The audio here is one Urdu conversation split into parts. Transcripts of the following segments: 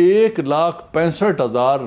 1,65,000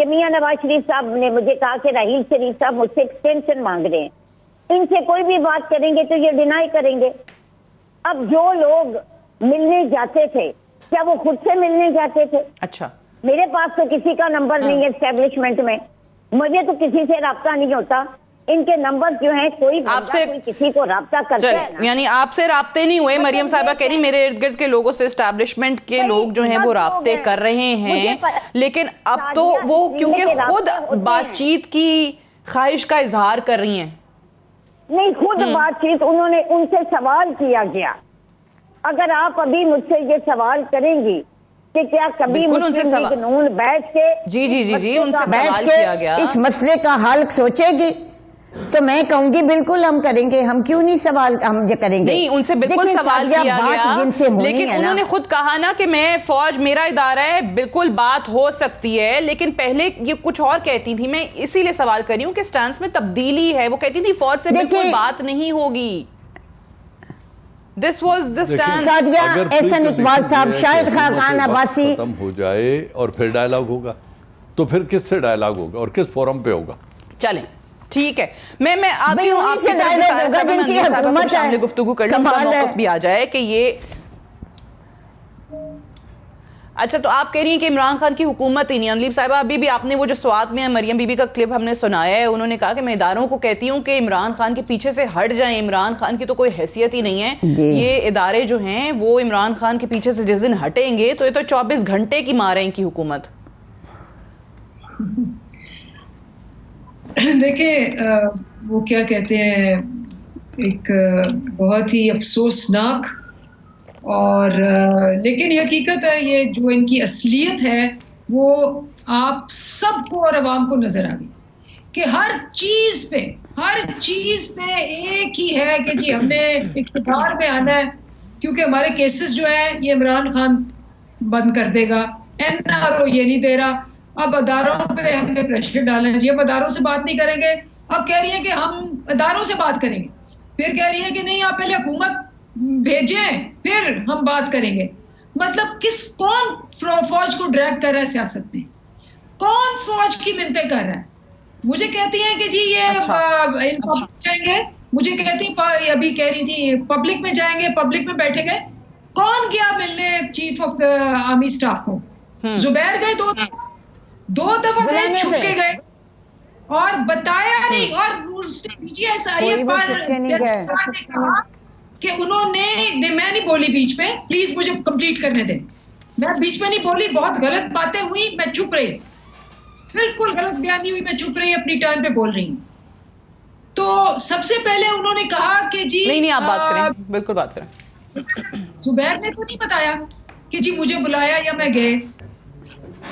کہ میاں نواز شریف صاحب نے مجھے کہا کہ راحیل شریف صاحب مجھ سے ایکسٹینشن مانگ رہے ہیں، ان سے کوئی بھی بات کریں گے تو یہ ڈینائی کریں گے۔ اب جو لوگ ملنے جاتے تھے کیا وہ خود سے ملنے جاتے تھے؟ اچھا، میرے پاس تو کسی کا نمبر نہیں ہے اسٹیبلشمنٹ میں، مجھے تو کسی سے رابطہ نہیں ہوتا، ان کے نمبر جو ہیں کوئی کسی کو رابطہ کرتا ہے نا۔ یعنی آپ سے رابطے نہیں ہوئے، مریم صاحبہ کہہ رہی میرے ارد گرد کے لوگوں سے اسٹیبلشمنٹ کے لوگ جو ہیں وہ رابطے کر رہے ہیں، لیکن اب تو وہ کیونکہ خود بات چیت کی خواہش کا اظہار کر رہی ہیں۔ نہیں، خود بات چیت انہوں نے ان سے سوال کیا گیا۔ اگر آپ ابھی مجھ سے یہ سوال کریں گی کہ کیا کبھی مسلم لیگ نون بیٹھ کے جی ان سے بیٹھ سوال کے کیا گیا اس مسئلے کا حل سوچے گی تو میں کہوں گی بالکل ہم کریں گے، ہم کیوں نہیں سوال ہم جو کریں گے؟ نہیں، ان سے بالکل سوال کیا گیا، لیکن انہوں نے خود کہا نا کہ میں فوج میرا ادارہ ہے، بالکل بات ہو سکتی ہے، لیکن پہلے یہ کچھ اور کہتی تھی، میں اسی لیے سوال کر رہی ہوں کہ سٹانس میں تبدیلی ہے، وہ کہتی تھی فوج سے بالکل بات نہیں ہوگی۔ This was the stance۔ Sadia Ahsan Iqbal صاحب، شاہد خاقان عباسی ختم ہو جائے اور پھر ڈائیلاگ ہوگا تو پھر کس سے ڈائیلاگ ہوگا اور کس فورم پہ ہوگا؟ چلیں ٹھیک ہے، میں آتی ہوں آپ سے ڈائیلاگ ہوگا جن کی حکومت ہے، گفتگو کر لوں، موقف بھی آ جائے کہ یہ اچھا تو آپ کہہ رہی ہیں کہ عمران خان کی حکومت ہی نہیں۔ انلیب صاحبہ ابھی بھی آپ نے وہ جو سوات میں مریم بی بی کا کلپ ہم نے سنایا ہے، انہوں نے کہا کہ میں اداروں کو کہتی ہوں کہ عمران خان کے پیچھے سے ہٹ جائیں، عمران خان کی تو کوئی حیثیت ہی نہیں ہے، یہ ادارے جو ہیں وہ عمران خان کے پیچھے سے جس دن ہٹیں گے تو یہ تو 24 گھنٹے کی مار ہے ان کی حکومت۔ دیکھیں وہ کیا کہتے ہیں، ایک بہت ہی افسوسناک اور لیکن حقیقت ہے، یہ جو ان کی اصلیت ہے وہ آپ سب کو اور عوام کو نظر آ گئی کہ ہر چیز پہ ایک ہی ہے کہ جی ہم نے اقتدار میں آنا ہے، کیونکہ ہمارے کیسز جو ہیں یہ عمران خان بند کر دے گا، NRO یہ نہیں دے رہا، اب اداروں پہ ہم نے پریشر ڈالا ہے، اب اداروں سے بات نہیں کریں گے، اب کہہ رہی ہے کہ ہم اداروں سے بات کریں گے، پھر کہہ رہی ہے کہ نہیں آپ پہلے حکومت بھیجیں پھر ہم بات کریں گے۔ مطلب کون فوج کو ڈریگ کر رہا ہے سیاست میں؟ کون فوج کی منتیں کر رہا ہے؟ مجھے کہتی ہیں کہ جی یہ جائیں گے، مجھے کہتی ہیں ابھی کہہ رہی تھی پبلک میں جائیں گے، پبلک میں بیٹھے گئے، کون گیا ملنے chief of the army staff کو؟ زبیر گئے، دو دفعہ گئے، چھپ کے گئے اور بتایا نہیں، اور نے کہا کہ انہوں نے میں نہیں بولی بیچ میں، پلیز مجھے کمپلیٹ کرنے دیں، میں بیچ میں نہیں بولی، بہت غلط باتیں ہوئی، میں چپ رہی، بالکل غلط بیانی ہوئی، میں چپ رہی، اپنی ٹائم پہ بول رہی ہوں۔ تو سب سے پہلے انہوں نے کہا کہ جی نہیں آپ بات کریں، بالکل بات کریں۔ زبیر نے تو نہیں بتایا کہ جی مجھے بلایا یا میں گئے،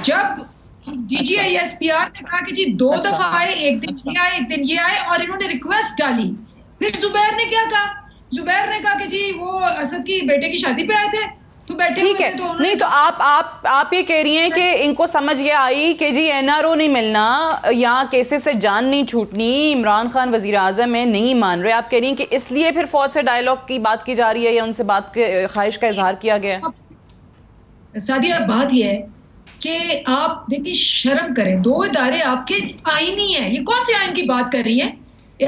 جب DGISPR نے کہا کہ جی 2 دفعہ آئے، ایک دن یہ آئے، ایک دن یہ آئے، اور انہوں نے ریکویسٹ ڈالی، پھر زبیر نے کیا کہا؟ زبیر نے کہا کہ جی وہ اسد کی بیٹے کی شادی پہ آئے تھے تو بیٹھے ہوئے تھے، تو نہیں تو آپ یہ کہہ رہی ہیں کہ ان کو سمجھ یہ آئی کہ جی NRO نہیں ملنا، یہاں کیسز سے جان نہیں چھوٹنی، عمران خان وزیر اعظم ہے، نہیں مان رہے، آپ کہہ رہی ہیں کہ اس لیے پھر فوج سے ڈائیلاگ کی بات کی جا رہی ہے یا ان سے بات کے خواہش کا اظہار کیا گیا ہے؟ سعدیہ بات یہ ہے کہ آپ دیکھیں شرم کریں، 2 ادارے آپ کے آئینی ہیں، یہ کون سے آئین کی بات کر رہی ہیں؟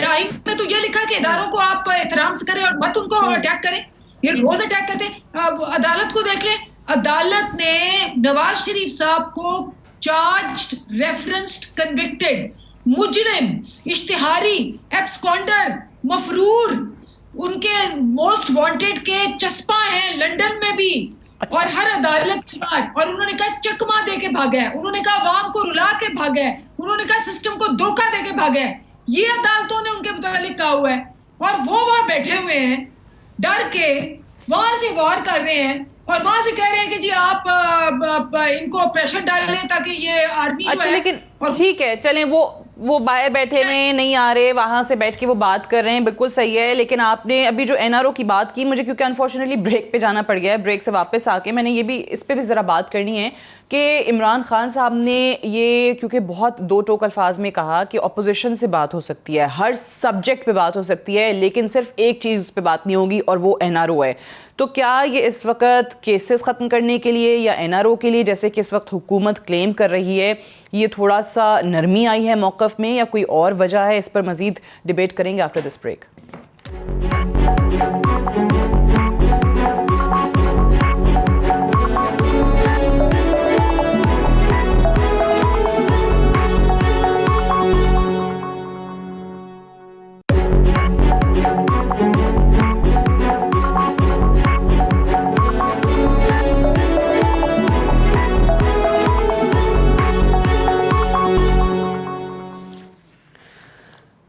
آئین میں تو یہ لکھا کہ اداروں کو آپ احترام سے کریں اور مت ان کو اٹیک کریں، یہ روز اٹیک کرتے ہیں۔ عدالت کو دیکھ لیں، عدالت نے نواز شریف صاحب کو چارجڈ، ریفرنسڈ، کنوکٹڈ، مجرم، اشتہاری، ایبسکونڈر، مفرور، ان کے موسٹ وانٹیڈ کے چسپاں ہیں لندن میں بھی، اور ہر عدالت کے بعد، اور انہوں نے کہا چکما دے کے بھاگا ہے، انہوں نے کہا عوام کو رلا کے بھاگا ہے، انہوں نے کہا سسٹم کو دھوکہ دے کے بھاگا ہے، یہ عدالتوں نے ان کے متعلق کہا ہوا ہے، اور وہ وہاں بیٹھے ہوئے ہیں ڈر کے، وہاں سے وار کر رہے ہیں اور وہاں سے کہہ رہے ہیں کہ جی آپ ان کو پریشر ڈال لیں تاکہ یہ آرمی جو ہے۔ لیکن ٹھیک ہے چلیں، وہ باہر بیٹھے ہوئے نہیں آ رہے، وہاں سے بیٹھ کے وہ بات کر رہے ہیں، بالکل صحیح ہے، لیکن آپ نے ابھی جو NRO کی بات کی، مجھے کیونکہ انفارچونیٹلی بریک پہ جانا پڑ گیا ہے، بریک سے واپس آ کے میں نے یہ بھی اس پہ بھی ذرا بات کرنی ہے کہ عمران خان صاحب نے یہ کیونکہ بہت دو ٹوک الفاظ میں کہا کہ اپوزیشن سے بات ہو سکتی ہے, ہر سبجیکٹ پہ بات ہو سکتی ہے, لیکن صرف ایک چیز پہ بات نہیں ہوگی اور وہ NRO ہے. تو کیا یہ اس وقت کیسز ختم کرنے کے لیے یا NRO کے لیے, جیسے کہ اس وقت حکومت کلیم کر رہی ہے, یہ تھوڑا سا نرمی آئی ہے موقف میں یا کوئی اور وجہ ہے؟ اس پر مزید ڈیبیٹ کریں گے after this break.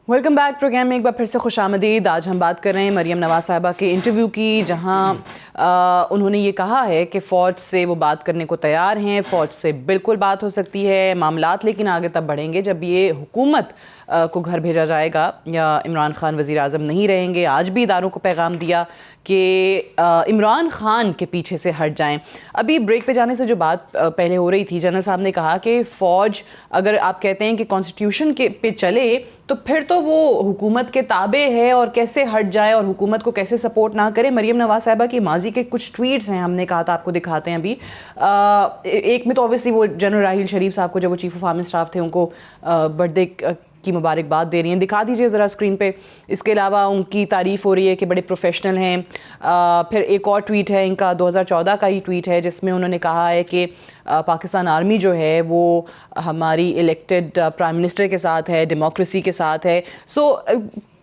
Welcome back. Programme میں ایک بار پھر سے خوش آمدید. آج ہم بات کر رہے ہیں مریم نواز صاحبہ کے انٹرویو کی, جہاں انہوں نے یہ کہا ہے کہ فوج سے وہ بات کرنے کو تیار ہیں, فوج سے بالکل بات ہو سکتی ہے. معاملات لیکن آگے تب بڑھیں گے جب یہ حکومت کو گھر بھیجا جائے گا یا عمران خان وزیر اعظم نہیں رہیں گے. آج بھی اداروں کو پیغام دیا کہ عمران خان کے پیچھے سے ہٹ جائیں. ابھی بریک پہ جانے سے جو بات پہلے ہو رہی تھی, جنرل صاحب نے کہا کہ فوج اگر آپ کہتے ہیں کہ کانسٹیٹیوشن کے پہ چلے تو پھر تو وہ حکومت کے تابع ہے, اور کیسے ہٹ جائے اور حکومت کو کیسے سپورٹ نہ کرے. مریم نواز صاحبہ کی ماضی کے کچھ ٹویٹس ہیں, ہم نے کہا تھا آپ کو دکھاتے ہیں ابھی. ایک میں تو اوبیسلی وہ جنرل راحیل شریف صاحب کو, جب وہ چیف آف آرمی اسٹاف تھے, ان کو برتھ ڈے کی مبارکباد دے رہی ہیں. دکھا دیجئے ذرا اسکرین پہ. اس کے علاوہ ان کی تعریف ہو رہی ہے کہ بڑے پروفیشنل ہیں. پھر ایک اور ٹویٹ ہے ان کا, 2014 کا ہی ٹویٹ ہے, جس میں انہوں نے کہا ہے کہ پاکستان آرمی جو ہے وہ ہماری الیکٹڈ پرائم منسٹر کے ساتھ ہے, ڈیموکریسی کے ساتھ ہے. سو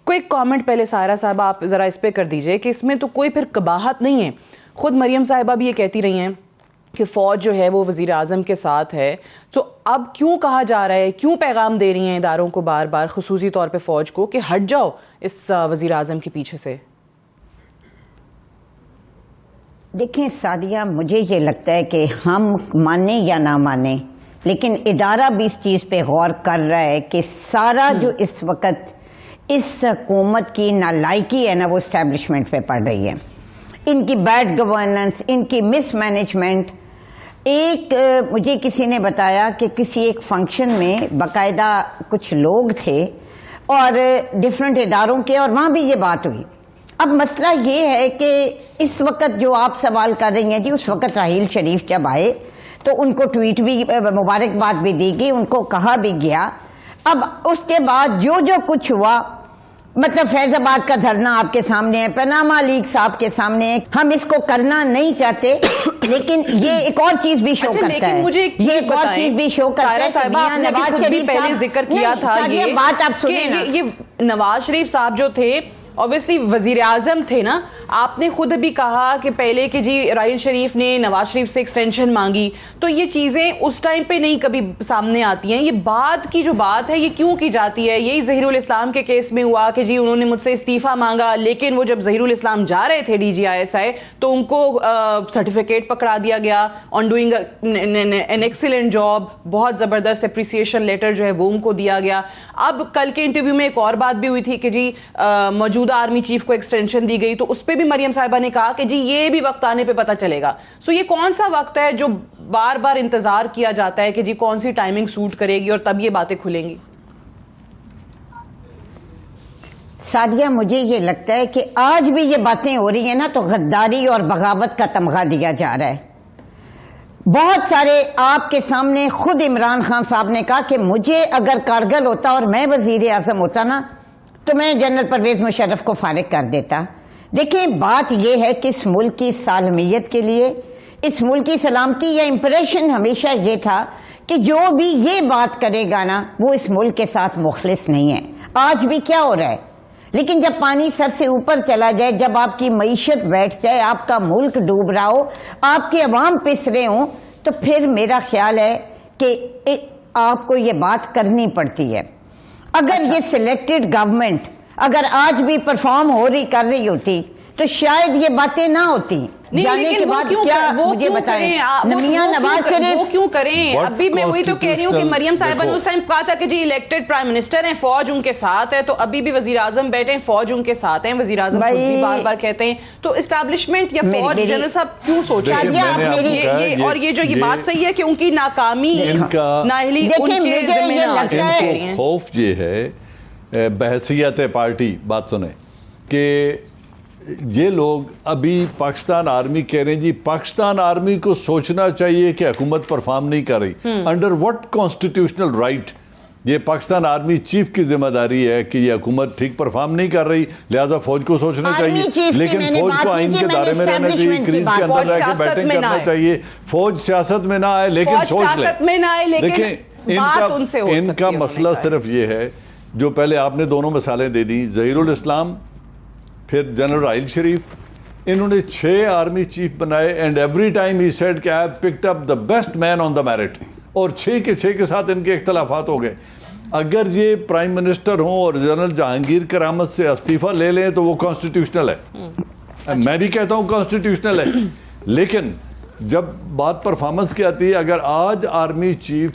کوئک کامنٹ پہلے سائرہ صاحبہ آپ ذرا اس پہ کر دیجئے کہ اس میں تو کوئی پھر قباحت نہیں ہے. خود مریم صاحبہ بھی یہ کہتی رہی ہیں کہ فوج جو ہے وہ وزیر اعظم کے ساتھ ہے. تو اب کیوں کہا جا رہا ہے, کیوں پیغام دے رہی ہیں اداروں کو بار بار, خصوصی طور پہ فوج کو, کہ ہٹ جاؤ اس وزیر اعظم کے پیچھے سے؟ دیکھیں سعدیہ, مجھے یہ لگتا ہے کہ ہم مانیں یا نہ مانیں, لیکن ادارہ بھی اس چیز پہ غور کر رہا ہے کہ سارا جو اس وقت اس حکومت کی نالائکی ہے نا, وہ اسٹیبلشمنٹ پہ پڑ رہی ہے. ان کی بیڈ گورننس, ان کی مس مینجمنٹ. ایک مجھے کسی نے بتایا کہ کسی ایک فنکشن میں باقاعدہ کچھ لوگ تھے اور ڈفرینٹ اداروں کے, اور وہاں بھی یہ بات ہوئی. اب مسئلہ یہ ہے کہ اس وقت جو آپ سوال کر رہی ہیں جی, اس وقت راحیل شریف جب آئے تو ان کو ٹویٹ بھی, مبارکباد بھی دی گئی, ان کو کہا بھی گیا. اب اس کے بعد جو کچھ ہوا, مطلب فیض آباد کا دھرنا آپ کے سامنے ہے, پاناما لیکس آپ کے سامنے ہے. ہم اس کو کرنا نہیں چاہتے, لیکن یہ ایک اور چیز بھی شو کرتا ہے, یہ ایک اور چیز بھی شو کرتا ہے کہ میاں نواز شریف پہلے ذکر کیا تھا یہ بات آپ سنیں نا, یہ نواز شریف صاحب جو تھے اوبیسلی وزیر اعظم تھے نا. آپ نے خود بھی کہا کہ پہلے کہ جی راحیل شریف نے نواز شریف سے ایکسٹینشن مانگی, تو یہ چیزیں اس ٹائم پہ نہیں کبھی سامنے آتی ہیں. یہ بعد کی جو بات ہے یہ کیوں کی جاتی ہے؟ یہی ظہیر الاسلام کے کیس میں ہوا کہ جی انہوں نے مجھ سے استعفیٰ مانگا, لیکن وہ جب ظہیر الاسلام جا رہے تھے DGISI تو ان کو سرٹیفکیٹ پکڑا دیا گیا on doing an excellent job, بہت زبردست اپریسیشن لیٹر جو ہے وہ ان کو دیا گیا. اب کل کے انٹرویو میں ایک اور بات بھی ہوئی تھی کہ جی موجودہ آرمی چیف کو ایکسٹینشن دی گئی, تو اس پہ بھی مریم صاحبہ نے کہا کہ جی یہ بھی وقت آنے پہ پتہ چلے گا. سو یہ کون سا وقت ہے جو بار بار انتظار کیا جاتا ہے کہ جی کون سی ٹائمنگ سوٹ کرے گی اور تب یہ باتیں کھلیں گی؟ سعدیہ, مجھے یہ لگتا ہے کہ آج بھی یہ باتیں ہو رہی ہیں نا, تو غداری اور بغاوت کا تمغہ دیا جا رہا ہے. بہت سارے آپ کے سامنے خود عمران خان صاحب نے کہا کہ مجھے اگر کارگل ہوتا اور میں وزیر اعظم ہوتا نا, تو میں جنرل پرویز مشرف کو فارغ کر دیتا. دیکھیں بات یہ ہے کہ اس ملک کی سالمیت کے لیے, اس ملک کی سلامتی, یا امپریشن ہمیشہ یہ تھا کہ جو بھی یہ بات کرے گا نا وہ اس ملک کے ساتھ مخلص نہیں ہے. آج بھی کیا ہو رہا ہے, لیکن جب پانی سر سے اوپر چلا جائے, جب آپ کی معیشت بیٹھ جائے, آپ کا ملک ڈوب رہا ہو, آپ کے عوام پس رہے ہوں, تو پھر میرا خیال ہے کہ آپ کو یہ بات کرنی پڑتی ہے. اگر یہ سلیکٹڈ گورنمنٹ اگر آج بھی پرفارم کر رہی ہوتی تو شاید یہ باتیں نہ ہوتی. جانے کے بعد کیا مجھے بتائیں میاں نواز شریف وہ کیوں کریں؟ ابھی میں وہی تو کہہ رہی ہوں کہ مریم صاحبہ نے اس ٹائم کہا تھا کہ جی الیکٹڈ پرائم منسٹر ہیں، فوج ان کے ساتھ ہے، تو ابھی بھی وزیر اعظم بیٹھے ہیں، فوج ان کے ساتھ ہیں، وزیر اعظم خود بھی بار بار کہتے ہیں، تو اسٹیبلشمنٹ یا فوج جنرل صاحب کیوں سوچ رہے ہیں؟ اور یہ جو یہ بات صحیح ہے کہ ان کی ناکامی نااہلی ان کے ذمہ نہ، خوف یہ ہے بحیثیت پارٹی، بات سنیں کہ یہ لوگ ابھی پاکستان آرمی کہہ رہے ہیں جی پاکستان آرمی کو سوچنا چاہیے کہ حکومت پرفارم نہیں کر رہی، انڈر وٹ کانسٹیٹیوشنل رائٹ یہ پاکستان آرمی چیف کی ذمہ داری ہے کہ یہ حکومت ٹھیک پرفارم نہیں کر رہی، لہذا فوج کو سوچنا چاہیے، لیکن فوج کو آئین کے دارے میں رہنا چاہیے، کریز کے اندر رہ کے بیٹنگ کرنا چاہیے، فوج سیاست میں نہ آئے لیکن سوچ لیں۔ دیکھیں ان کا مسئلہ صرف یہ ہے جو پہلے آپ نے دونوں مثالیں دے دیں، ظہیر الاسلام پھر جنرل راحیل شریف، انہوں نے 6 آرمی چیف بنائے and every time he said کہ I picked up the best man on the merit, اور 6 کے ساتھ ان کے اختلافات ہو گئے۔ اگر یہ پرائم منسٹر ہوں اور جنرل جہانگیر کرامت سے استعفیٰ لے لیں تو وہ کانسٹیٹیوشنل ہے، میں بھی کہتا ہوں کانسٹیٹیوشنل ہے، لیکن جب بات پرفارمنس کی آتی ہے، اگر آج آرمی چیف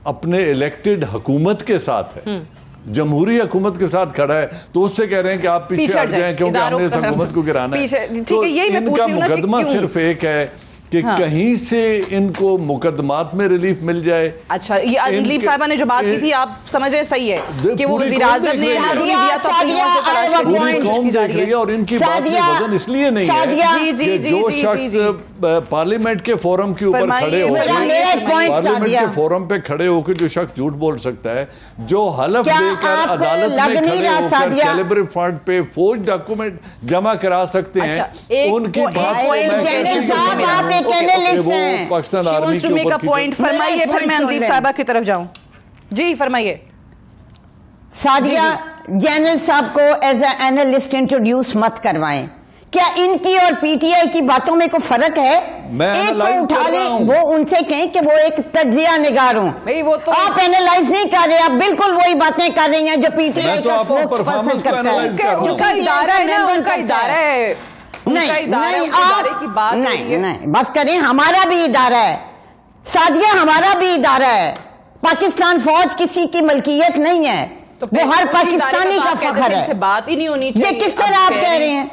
اپنے الیکٹڈ حکومت کے ساتھ ہے، جمہوری حکومت کے ساتھ کھڑا ہے، تو اس سے کہہ رہے ہیں کہ آپ پیچھے ہٹ جائیں کیونکہ ہم نے اس حکومت کو گرانا ہے۔ تو ان کا مقدمہ صرف ایک ہے کہ کہیں سے ان کو مقدمات میں ریلیف مل جائے۔ اچھا، یہ علیف صاحبہ نے جو بات کی تھی آپ سمجھ رہے صحیح ہے کہ وہ وزیر اعظم نے دیا تو پوری قوم دیکھ رہی ہے، اور ان کی بات میں وزن اس لیے نہیں ہے کہ جو شخص پارلیمنٹ کے فورم کے اوپر کھڑے ہو پارلیمنٹ کے فورم پہ کھڑے ہو کے جو شخص جھوٹ بول سکتا ہے، جو حلف دے کر عدالت میں کھڑے ہو کر کیلیبر فنڈ پہ فوج ڈاکومنٹ جمع کرا سکتے ہیں، ان کی بات پاکستان آرمی کے اوپر پوائنٹ فرمائیے، پھر میں اندلیب صاحبہ کی طرف جاؤں۔ جی فرمائیے۔ سعدیہ جنرل صاحب کو ایز اے اینالسٹ انٹروڈیوس مت کروائیں، کیا ان کی اور پی ٹی آئی کی باتوں میں کوئی فرق ہے؟ ایک کو اٹھا لیں، وہ ان سے کہیں کہ وہ ایک تجزیہ نگار ہوں، آپ اینالائز نہیں کر رہے، آپ بالکل وہی باتیں کر رہی ہیں جو پی ٹی آئی کا اسپوکس پرسن کرتا ہے۔ ان کا ادارہ ہے نا، ان کا ادارہ ہے، نہیں بس کریں، ہمارا بھی ادارہ ہے سعدیہ، ہمارا بھی ادارہ ہے، پاکستان فوج کسی کی ملکیت نہیں ہے، وہ ہر پاکستانی کا فخر ہے، بات ہی نہیں ہونی چاہیے۔ یہ کس طرح آپ کہہ رہے ہیں؟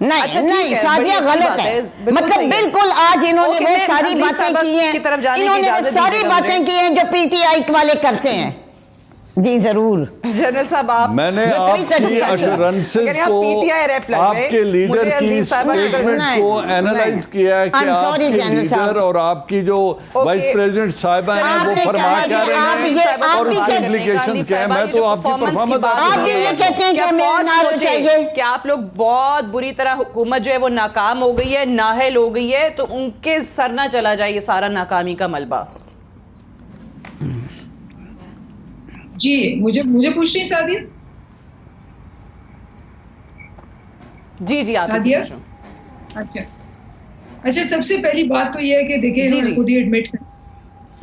نہیں سعدیہ غلط ہے، مطلب بالکل آج انہوں نے وہ ساری باتیں کی ہیں، انہوں نے وہ ساری باتیں کی ہیں جو پی ٹی آئی والے کرتے ہیں۔ جی ضرور جنرل صاحب، آپ میں نے آپ کی اٹرنسز کو، آپ کے لیڈر کی اسٹیٹمنٹ کو اینالائز کیا ہے کہ آپ کے لیڈر اور آپ کی جو وائس پریزیڈنٹ صاحبہ ہیں وہ فرما کیا رہے ہیں اور اس کے امپلیکیشنز کیا ہیں۔ میں تو آپ کی پرفارمنس آپ یہ کہتے ہیں کہ ہمیں نہ ہو چاہیے کہ آپ لوگ بہت بری طرح حکومت جو ہے وہ ناکام ہو گئی ہے، نااہل ہو گئی ہے، تو ان کے سر نہ چلا جائے یہ سارا ناکامی کا ملبہ۔ جی مجھے پوچھ رہی سعدیہ؟ جی آپ سعدیہ، اچھا سب سے پہلی بات تو یہ ہے کہ دیکھیں انہوں نے خود ہی ایڈمٹ کر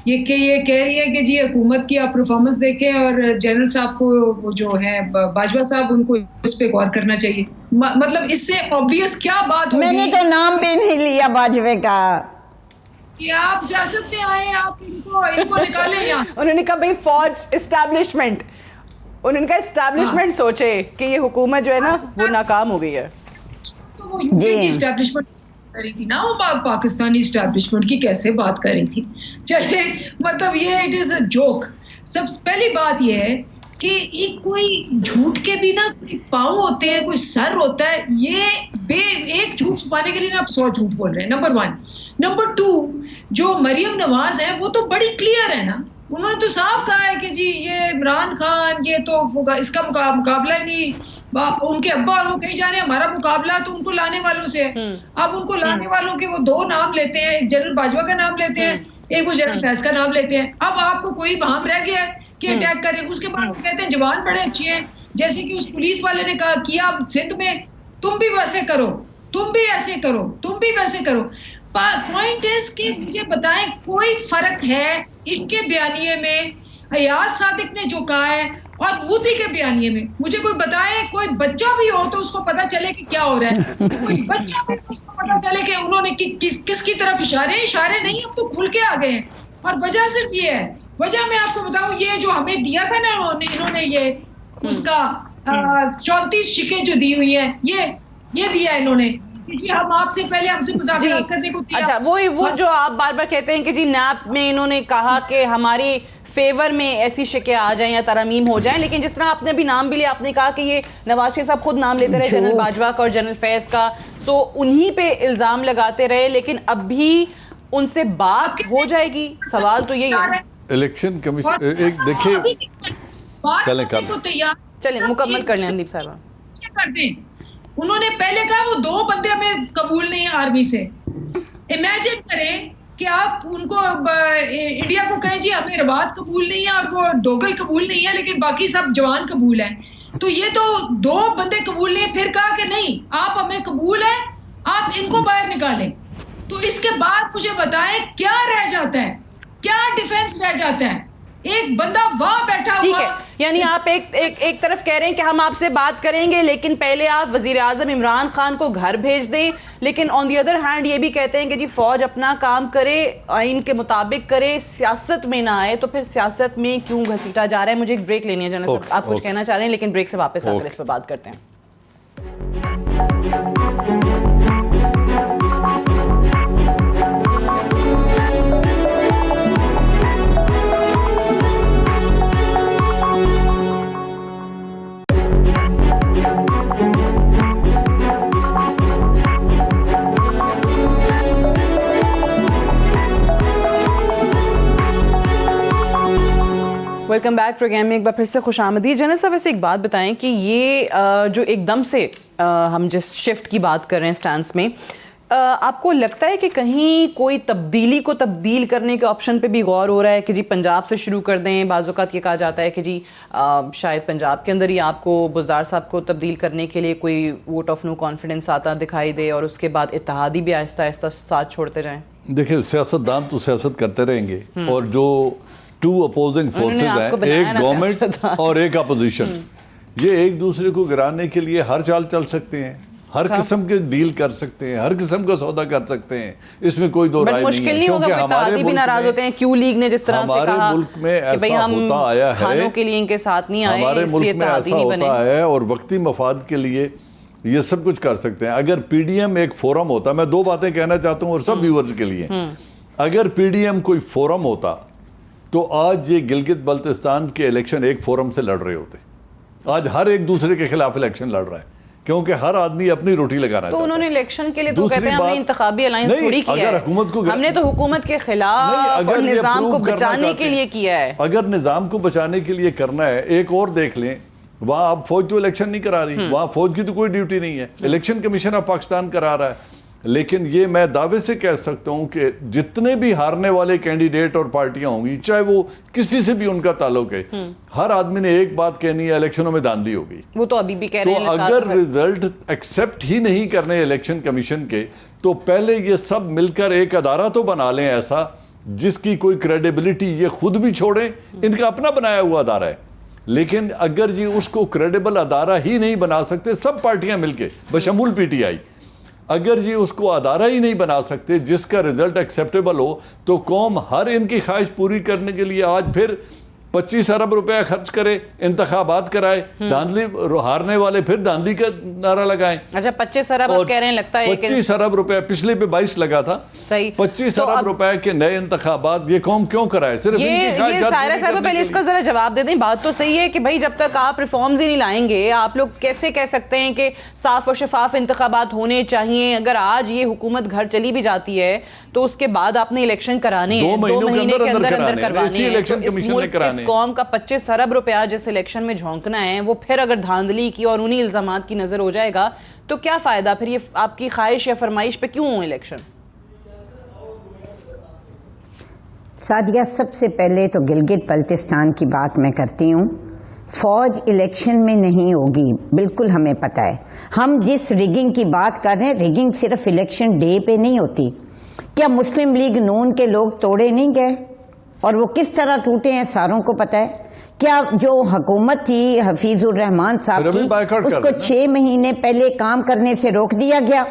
یہ کہہ رہی ہے کہ جی حکومت کی آپ پرفارمنس دیکھیں اور جنرل صاحب کو جو ہے باجوہ صاحب ان کو اس پہ غور کرنا چاہیے۔ مطلب اس سے obvious کیا بات ہوگی؟ میں نے تو نام بھی نہیں لیا باجوہ کا کہ آپ سیاست میں آئے، آپ ان کو نکالیں یہاں۔ انہوں نے کہا بھئی فوج اسٹیبلشمنٹ، انہوں نے کہا اسٹیبلشمنٹ سوچے کہ یہ حکومت جو ہے نا وہ ناکام ہو گئی ہے۔ تو وہ یو پی کی اسٹیبلشمنٹ کر رہی تھی نا، وہ پاکستانی اسٹیبلشمنٹ کی کیسے بات کر رہی تھی؟ چلے مطلب یہ اٹ از اے جوک۔ سب پہلی بات یہ ہے کہ کوئی جھوٹ کے بھی نا پاؤں ہوتے ہیں، کوئی سر ہوتا ہے، یہ ایک جھوٹ چھپانے کے لیے نا آپ 100 جھوٹ بول رہے ہیں، نمبر 1۔ نمبر 2، جو مریم نواز ہے وہ تو بڑی کلیئر ہے نا، انہوں نے تو صاف کہا ہے کہ جی یہ عمران خان یہ تو اس کا مقابلہ ہی نہیں، ان کے ابا اور وہ کہیں جا رہے ہیں ہمارا مقابلہ تو ان کو لانے والوں سے ہے۔ اب ان کو لانے والوں کے وہ 2 نام لیتے ہیں، ایک جنرل باجوہ کا نام لیتے ہیں، ایک وہ جنرل فیض کا نام لیتے ہیں۔ اب آپ کو کوئی وہاں رہ گیا ہے کہ اٹیک کرے، اس کے بعد وہ کہتے ہیں جوان بڑے اچھے ہیں، جیسے کہ اس پولیس والے نے کہا کیا سندھ میں، تم بھی ویسے کرو، تم بھی ایسے کرو، تم بھی ویسے کرو۔ پوائنٹ اس کہ مجھے بتائیں کوئی فرق ہے ان کے بیانیے میں ایاز صادق نے جو کہا ہے اور مودی کے بیانیے میں مجھے کوئی بتائے کوئی بچہ بھی ہو تو اس کو پتا چلے کہ کیا ہو رہا ہے, کوئی بچہ بھی اس کو پتا چلے کہ انہوں نے کس کی طرف اشارے نہیں, اب تو کھل کے آ گئے ہیں. اور وجہ صرف یہ ہے, وجہ میں آپ کو بتاؤں, یہ جو ہمیں دیا تھا نا انہوں نے یہ اس کا 34 شکیں جو دی ہوئی ہیں, یہ دیا انہوں نے جی ہم آپ سے پہلے ہم سے مذاکرات کرنے کو اچھا وہ جو آپ بار بار کہتے ہیں کہ جی نیب میں انہوں نے کہا کہ ہماری فیور میں ایسی شکیں آ جائیں یا ترامیم ہو جائیں, لیکن جس طرح آپ نے بھی نام بھی لیا, آپ نے کہا کہ یہ نواز شریف صاحب خود نام لیتے رہے جنرل باجوہ کا اور جنرل فیض کا, سو انہی پہ الزام لگاتے رہے, لیکن اب بھی ان سے بات ہو جائے گی. سوال تو یہی ہے. الیکشن کمیشن ایک دیکھیے چلیں مکمل کرنے اندیپ صاحبہ کر دیں. انہوں نے پہلے کہا وہ 2 بندے ہمیں قبول نہیں ہیں آرمی سے. امیجن کریں کہ آپ ان کو انڈیا کو کہیں جی ہمیں رباط قبول نہیں ہے اور وہ ڈوگل قبول نہیں ہے لیکن باقی سب جوان قبول ہیں, تو یہ تو 2 بندے قبول نہیں. پھر کہا کہ نہیں آپ ہمیں قبول ہیں, آپ ان کو باہر نکالیں. تو اس کے بعد مجھے بتائیں کیا رہ جاتا ہے, کیا ڈیفنس رہ جاتا ہے؟ ایک بندہ وہاں بیٹھا ہوا. ٹھیک ہے, یعنی آپ ایک طرف کہہ رہے ہیں کہ ہم آپ سے بات کریں گے لیکن پہلے آپ وزیر اعظم عمران خان کو گھر بھیج دیں, لیکن آن دی ادر ہینڈ یہ بھی کہتے ہیں کہ جی فوج اپنا کام کرے, آئین کے مطابق کرے, سیاست میں نہ آئے. تو پھر سیاست میں کیوں گھسیٹا جا رہا ہے؟ مجھے ایک بریک لینی ہے جنرل صاحب, آپ کچھ کہنا چاہ رہے ہیں لیکن بریک سے واپس آ کر اس پہ بات کرتے ہیں. ویلکم بیک پروگرام میں ایک بار پھر سے خوش آمدید. جنرل صاحب ویسے ایک بات بتائیں کہ یہ جو ایک دم سے ہم جس شفٹ کی بات کر رہے ہیں سٹانس میں, آپ کو لگتا ہے کہ کہیں کوئی تبدیلی کو تبدیل کرنے کے آپشن پہ بھی غور ہو رہا ہے کہ جی پنجاب سے شروع کر دیں؟ بعض اوقات یہ کہا جاتا ہے کہ جی شاید پنجاب کے اندر ہی آپ کو بزدار صاحب کو تبدیل کرنے کے لیے کوئی ووٹ آف نو کانفیڈنس آتا دکھائی دے اور اس کے بعد اتحادی بھی آہستہ آہستہ ساتھ چھوڑتے جائیں. دیکھیں سیاست دان تو سیاست کرتے رہیں گے, اور جو 2 اپوزنگ فورسز ہیں, ایک گورنمنٹ اور ایک اپوزیشن, یہ ایک دوسرے کو گرانے کے لیے ہر چال چل سکتے ہیں, ہر قسم کے ڈیل کر سکتے ہیں, ہر قسم کا سودا کر سکتے ہیں, اس میں کوئی دو رائے نہیں ہے. کیونکہ ہمارے بھی ناراض ہوتے ہیں کیو لیگ نے جس طرح سے کہا ہمارے ملک میں ایسا ہوتا آیا ہے, کھانوں کے لیے ان کے ساتھ نہیں آئے, ہمارے ملک میں ایسا ہوتا ہے, اور وقتی مفاد کے لیے یہ سب کچھ کر سکتے ہیں. اگر پی ڈی ایم ایک فورم ہوتا, میں 2 باتیں کہنا چاہتا ہوں اور سب ویورز کے لیے, اگر پی ڈی ایم کوئی فورم ہوتا تو آج یہ گلگت بلتستان کے الیکشن ایک فورم سے لڑ رہے ہوتے. آج ہر ایک دوسرے کے خلاف الیکشن لڑ رہا ہے کیونکہ ہر آدمی اپنی روٹی لگانا چاہتا ہے. تو انہوں نے الیکشن کے لیے تو کہتے ہیں ہم نے انتخابی الائنس تھوڑی کیا ہے, ہم نے تو حکومت کے خلاف اور نظام کو بچانے کے لیے کیا ہے. اگر نظام کو بچانے کے لیے کرنا ہے, ایک اور دیکھ لیں, وہاں اب فوج تو الیکشن نہیں کرا رہی, وہاں فوج کی تو کوئی ڈیوٹی نہیں ہے, الیکشن کمیشن آف پاکستان کرا رہا ہے. لیکن یہ میں دعوے سے کہہ سکتا ہوں کہ جتنے بھی ہارنے والے کینڈیڈیٹ اور پارٹیاں ہوں گی, چاہے وہ کسی سے بھی ان کا تعلق ہے, ہر آدمی نے ایک بات کہنی ہے, الیکشنوں میں داندلی ہوگی. وہ تو ابھی بھی کہہ رہے ہیں. تو اگر ریزلٹ ایکسپٹ ہی نہیں کرنے الیکشن کمیشن کے, تو پہلے یہ سب مل کر ایک ادارہ تو بنا لیں ایسا جس کی کوئی کریڈیبلٹی یہ خود بھی چھوڑیں, ان کا اپنا بنایا ہوا ادارہ ہے. لیکن اگر جی اس کو کریڈیبل ادارہ ہی نہیں بنا سکتے سب پارٹیاں مل کے بشمول پی ٹی آئی, اگر جی اس کو ادارہ ہی نہیں بنا سکتے جس کا رزلٹ ایکسیپٹیبل ہو, تو قوم ہر ان کی خواہش پوری کرنے کے لیے آج پھر 25 ارب روپے خرچ کرے, انتخابات کرائے, دھاندلی ہارنے والے پھر دھاندلی کا نعرہ لگائیں. اچھا 25 ارب آپ کہہ رہے ہیں, لگتا ہے 25 ارب روپے, پچھلے پہ 22 لگا تھا, 25 ارب روپے کے نئے انتخابات یہ قوم کیوں کرائے؟ صرف یہ سائرہ صاحب پہلے اس کا ذرا جواب دے دیں. بات تو صحیح ہے کہ بھائی جب تک آپ ریفارمز ہی نہیں لائیں گے, آپ لوگ کیسے کہہ سکتے ہیں کہ صاف اور شفاف انتخابات ہونے چاہیے؟ اگر آج یہ حکومت گھر چلی بھی جاتی ہے تو اس کے بعد آپ نے الیکشن کرانے ہیں, 2 مہینے کے اندر اندر کروانے ہیں. اس قوم کا 25 ارب روپیہ جس الیکشن میں جھونکنا ہے, وہ پھر اگر دھاندلی کی اور انہی الزامات کی نظر ہو جائے گا تو کیا فائدہ؟ پھر یہ آپ کی خواہش یا فرمائش پہ کیوں ہوں الیکشن؟ سعدیہ, سب سے پہلے تو گلگت بلتستان کی بات میں کرتی ہوں. فوج الیکشن میں نہیں ہوگی, بالکل ہمیں پتہ ہے. ہم جس ریگنگ کی بات کر رہے ہیں, ریگنگ صرف الیکشن ڈے پہ نہیں ہوتی. کیا مسلم لیگ نون کے لوگ توڑے نہیں گئے؟ اور وہ کس طرح ٹوٹے ہیں ساروں کو پتہ ہے. کیا جو حکومت تھی حفیظ الرحمان صاحب کی, اس کو 6 مہینے پہلے کام کرنے سے روک دیا گیا؟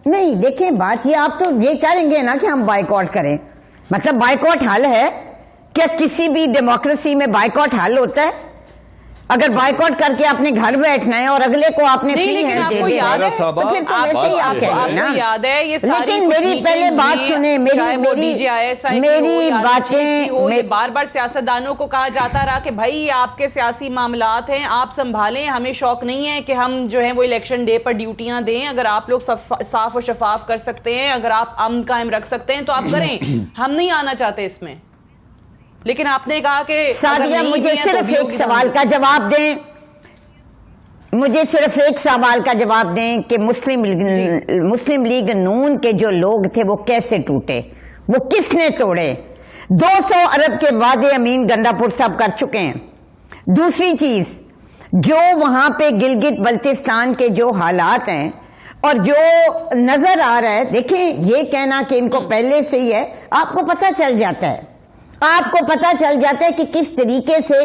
نہیں. دیکھیں بات یہ, آپ تو یہ چاہیں گے نا کہ ہم بائیکاٹ کریں, مطلب بائیکاٹ حل ہے کیا؟ کسی بھی ڈیموکریسی میں بائیکاٹ حل ہوتا ہے؟ اگر بائیکاٹ کر کے اپنے گھر بیٹھنا ہے اور اگلے کو آپ نے فری ہینڈ دے دیا ہے تو پھر تو ویسے ہی آپ کہیں گے نا. لیکن میری پہلے بات سنیں, میری باتیں, بار بار سیاستدانوں کو کہا جاتا رہا کہ بھائی آپ کے سیاسی معاملات ہیں, آپ سنبھالیں, ہمیں شوق نہیں ہے کہ ہم جو ہے وہ الیکشن ڈے پر ڈیوٹیاں دیں. اگر آپ لوگ صاف و شفاف کر سکتے ہیں, اگر آپ امن قائم رکھ سکتے ہیں تو آپ کریں, ہم نہیں آنا چاہتے اس میں. لیکن آپ نے کہا کہ سعدیہ مجھے صرف ایک سوال کا جواب دیں, مجھے صرف ایک سوال کا جواب دیں کہ مسلم لیگ نون کے جو لوگ تھے وہ کیسے ٹوٹے, وہ کس نے توڑے؟ 200 ارب کے وعدے امین گنداپور صاحب کر چکے ہیں. دوسری چیز, جو وہاں پہ گلگت بلتستان کے جو حالات ہیں اور جو نظر آ رہا ہے, دیکھیں یہ کہنا کہ ان کو پہلے سے ہی ہے, آپ کو پتہ چل جاتا ہے, آپ کو پتہ چل جاتا ہے کہ کس طریقے سے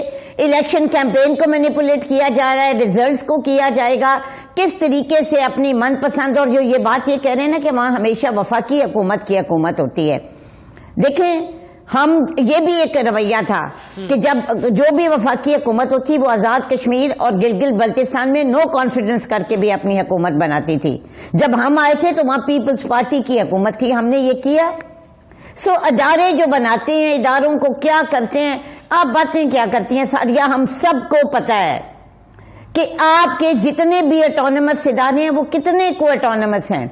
الیکشن کیمپین کو مینیپولیٹ کیا جا رہا ہے, ریزلٹس کو کیا جائے گا, کس طریقے سے اپنی من پسند. اور جو یہ بات یہ کہہ رہے ہیں نا کہ وہاں ہمیشہ وفاقی حکومت کی حکومت ہوتی ہے, دیکھیں ہم یہ بھی ایک رویہ تھا کہ جب جو بھی وفاقی حکومت ہوتی وہ آزاد کشمیر اور گلگت بلتستان میں نو کانفیڈنس کر کے بھی اپنی حکومت بناتی تھی. جب ہم آئے تھے تو وہاں پیپلز پارٹی کی حکومت تھی, ہم نے یہ کیا. سو ادارے جو بناتے ہیں, اداروں کو کیا کرتے ہیں, آپ باتیں کیا کرتی ہیں سعدیہ, ہم سب کو پتا ہے کہ آپ کے جتنے بھی اٹونومس ادارے ہیں وہ کتنے کو اٹونومس ہیں.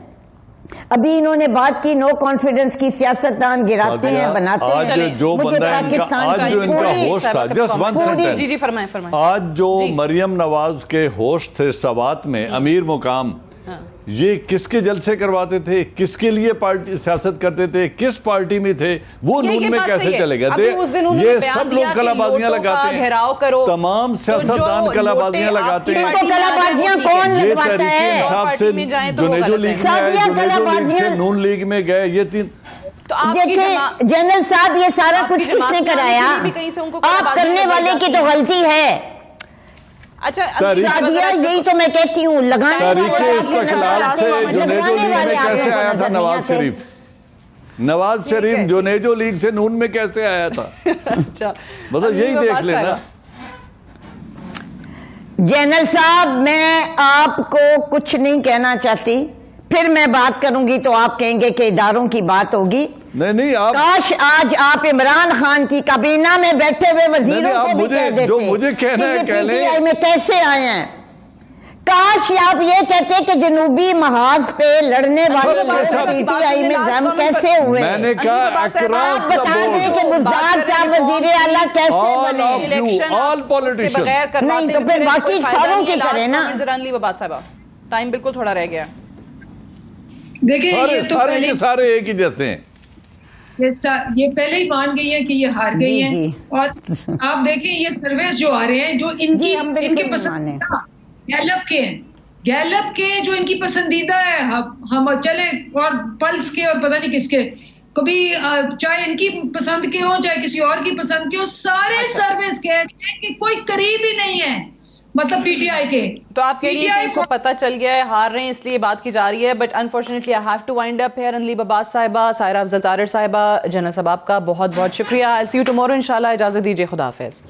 ابھی انہوں نے بات کی نو کانفیڈنس کی, سیاستدان گراتے ہیں, بناتے ہیں. آج جو بندہ آج جو ان کا ہوسٹ تھا, جسٹ ون سینٹنس, آج جو مریم نواز کے ہوسٹ تھے سوات میں, امیر مقام, یہ کس کے جلسے کرواتے تھے, کس کے لیے پارٹی سیاست کرتے تھے, کس پارٹی میں تھے, وہ نون میں کیسے چلے گئے؟ یہ سب لوگ کلا بازیاں لگاتے ہیں, تمام سیاستدان کلا بازیاں لگاتے ہیں. یہ تحریک انصاف سے جنیدو لیگ میں آئے, جنیدو لیگ سے نون لیگ میں گئے, یہ تین. دیکھیں جنرل صاحب یہ سارا کچھ کس نے کرایا؟ آپ کرنے والے کی تو غلطی ہے. یہی تو میں کہتی ہوں, تحریک استقلال سے جنیدو لیگ میں کیسے آیا تھا نواز شریف؟ نواز شریف جنیدو لیگ سے نون میں کیسے آیا تھا؟ مطلب یہی دیکھ لینا. جنرل صاحب میں آپ کو کچھ نہیں کہنا چاہتی, پھر میں بات کروں گی تو آپ کہیں گے کہ اداروں کی بات ہوگی. نہیں, کاش آج آپ عمران خان کی کابینہ میں بیٹھے ہوئے وزیروں کو بھی کہہ دیتے جو مجھے کہنا ہے کہہ لیں, PTI میں کیسے آئے ہیں. کاش آپ یہ کہتے کہ جنوبی محاذ پہ لڑنے والے PTI میں ضم کیسے ہوئے. میں نے کہا آپ بتا دیں کہ بزدار صاحب وزیر اعلیٰ کیسے بنے. آل پولیٹیشن نہیں تو پھر باقی ساروں کی کریں نا. ٹائم بالکل تھوڑا رہ گیا. دیکھیں یہ تو سارے سارے ایک ہی جیسے ہیں, یہ پہلے ہی مان گئی ہیں کہ یہ ہار گئی ہیں. اور آپ دیکھیں یہ سرویز جو آ رہے ہیں جو ان کے پسندیدہ گیلپ کے جو ان کی پسندیدہ ہے, ہم چلیں اور پلس کے اور پتہ نہیں کس کے, کبھی چاہے ان کی پسند کے ہوں چاہے کسی اور کی پسند کے ہوں, سارے سرویز کہہ رہے ہیں کہ کوئی قریب ہی نہیں ہے مطلب پی ٹی آئی کے. تو آپ کے لیے ان کو پتہ چل گیا ہے, ہار رہے ہیں اس لیے بات کی جا رہی ہے. But unfortunately I have to wind up here. انلیب عباس صاحبہ, سائرہ افضل طاہر صاحبہ, جنرل صاحب آپ کا بہت بہت شکریہ. I'll see you tomorrow انشاءاللہ. اجازت دیجیے, خدا حافظ.